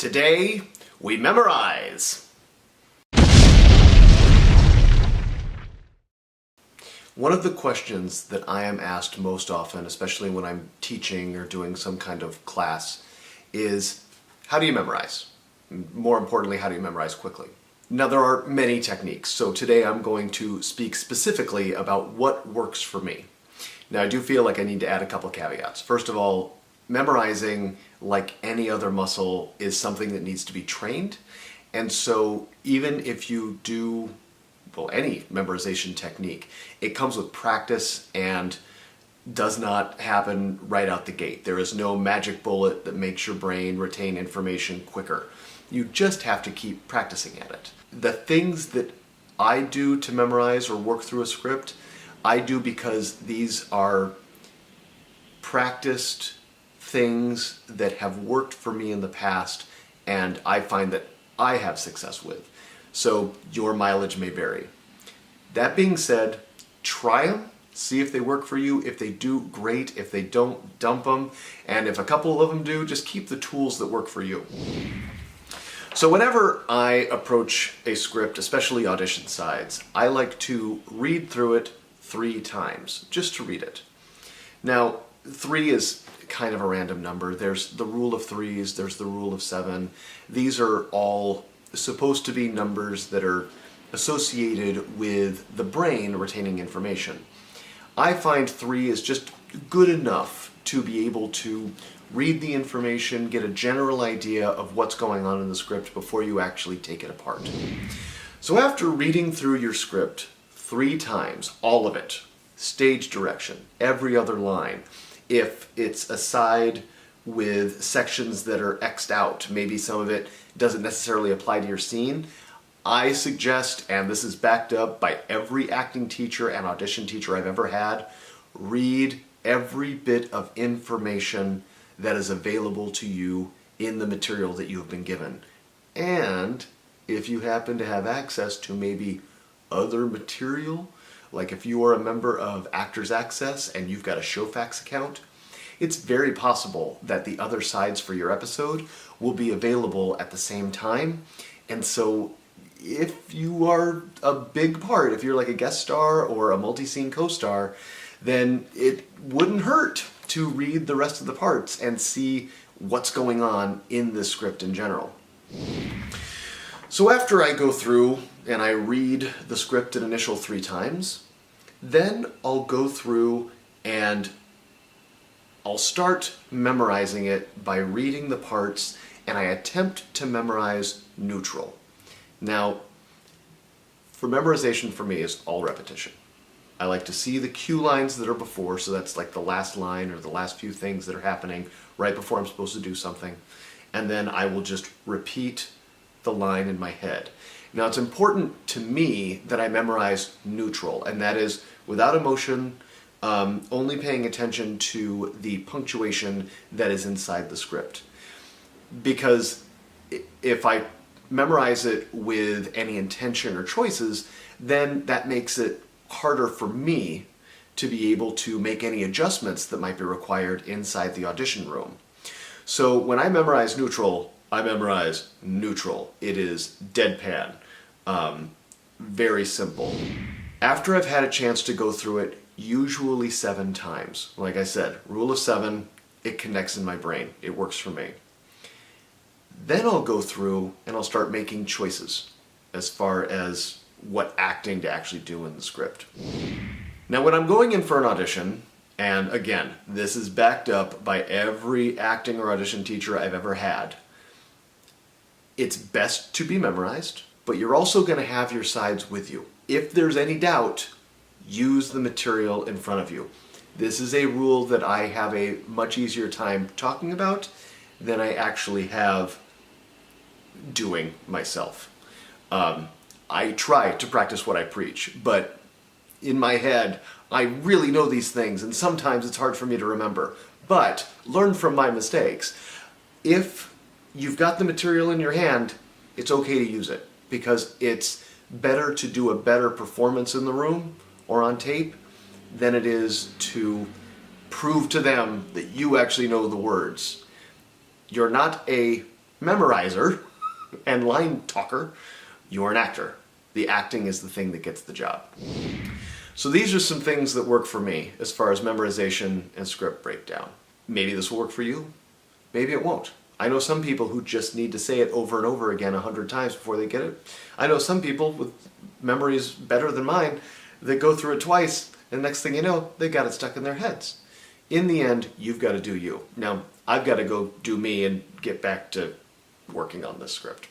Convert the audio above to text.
Today, we memorize. One of the questions that I am asked most often, especially when I'm teaching or doing some kind of class, is how do you memorize? More importantly, how do you memorize quickly? Now, there are many techniques, so today I'm going to speak specifically about what works for me. Now, I do feel like I need to add a couple caveats. First of all, memorizing, like any other muscle, is something that needs to be trained. And so even if you do, well, any memorization technique, it comes with practice and does not happen right out the gate. There is no magic bullet that makes your brain retain information quicker. You just have to keep practicing at it. The things that I do to memorize or work through a script, I do because these are practiced things that have worked for me in the past and I find that I have success with. So your mileage may vary. That being said, try them, see if they work for you. If they do, great. If they don't, dump them. And if a couple of them do, just keep the tools that work for you. So whenever I approach a script, especially audition sides, I like to read through it 3 times, just to read it. Now, 3 is kind of a random number. There's the rule of 3s, there's the rule of 7. These are all supposed to be numbers that are associated with the brain retaining information. I find 3 is just good enough to be able to read the information, get a general idea of what's going on in the script before you actually take it apart. So after reading through your script 3 times, all of it, stage direction, every other line, if it's a side with sections that are X'd out, maybe some of it doesn't necessarily apply to your scene, I suggest, and this is backed up by every acting teacher and audition teacher I've ever had, read every bit of information that is available to you in the material that you have been given. And if you happen to have access to maybe other material, like if you are a member of Actors Access and you've got a Showfax account, it's very possible that the other sides for your episode will be available at the same time. And so if you are a big part, if you're like a guest star or a multi-scene co-star, then it wouldn't hurt to read the rest of the parts and see what's going on in the script in general. So after I go through and I read the script an initial 3 times, then I'll go through and I'll start memorizing it by reading the parts, and I attempt to memorize neutral. Now, for memorization for me is all repetition. I like to see the cue lines that are before, so that's like the last line or the last few things that are happening right before I'm supposed to do something, and then I will just repeat the line in my head. Now, it's important to me that I memorize neutral, and that is without emotion, only paying attention to the punctuation that is inside the script. Because if I memorize it with any intention or choices, then that makes it harder for me to be able to make any adjustments that might be required inside the audition room. So when I memorize neutral, I memorize neutral. It is deadpan. Very simple. After I've had a chance to go through it, usually 7 times. Like I said, rule of 7, it connects in my brain. It works for me. Then I'll go through and I'll start making choices as far as what acting to actually do in the script. Now, when I'm going in for an audition, and again, this is backed up by every acting or audition teacher I've ever had, it's best to be memorized, but you're also going to have your sides with you. If there's any doubt, use the material in front of you. This is a rule that I have a much easier time talking about than I actually have doing myself. I try to practice what I preach, but in my head, I really know these things, and sometimes it's hard for me to remember. But learn from my mistakes. If you've got the material in your hand, it's okay to use it, because it's better to do a better performance in the room or on tape than it is to prove to them that you actually know the words. You're not a memorizer and line talker, you're an actor. The acting is the thing that gets the job. So these are some things that work for me as far as memorization and script breakdown. Maybe this will work for you. Maybe it won't. I know some people who just need to say it over and over again 100 times before they get it. I know some people with memories better than mine that go through it twice, and next thing you know, they got it stuck in their heads. In the end, you've got to do you. Now, I've got to go do me and get back to working on this script.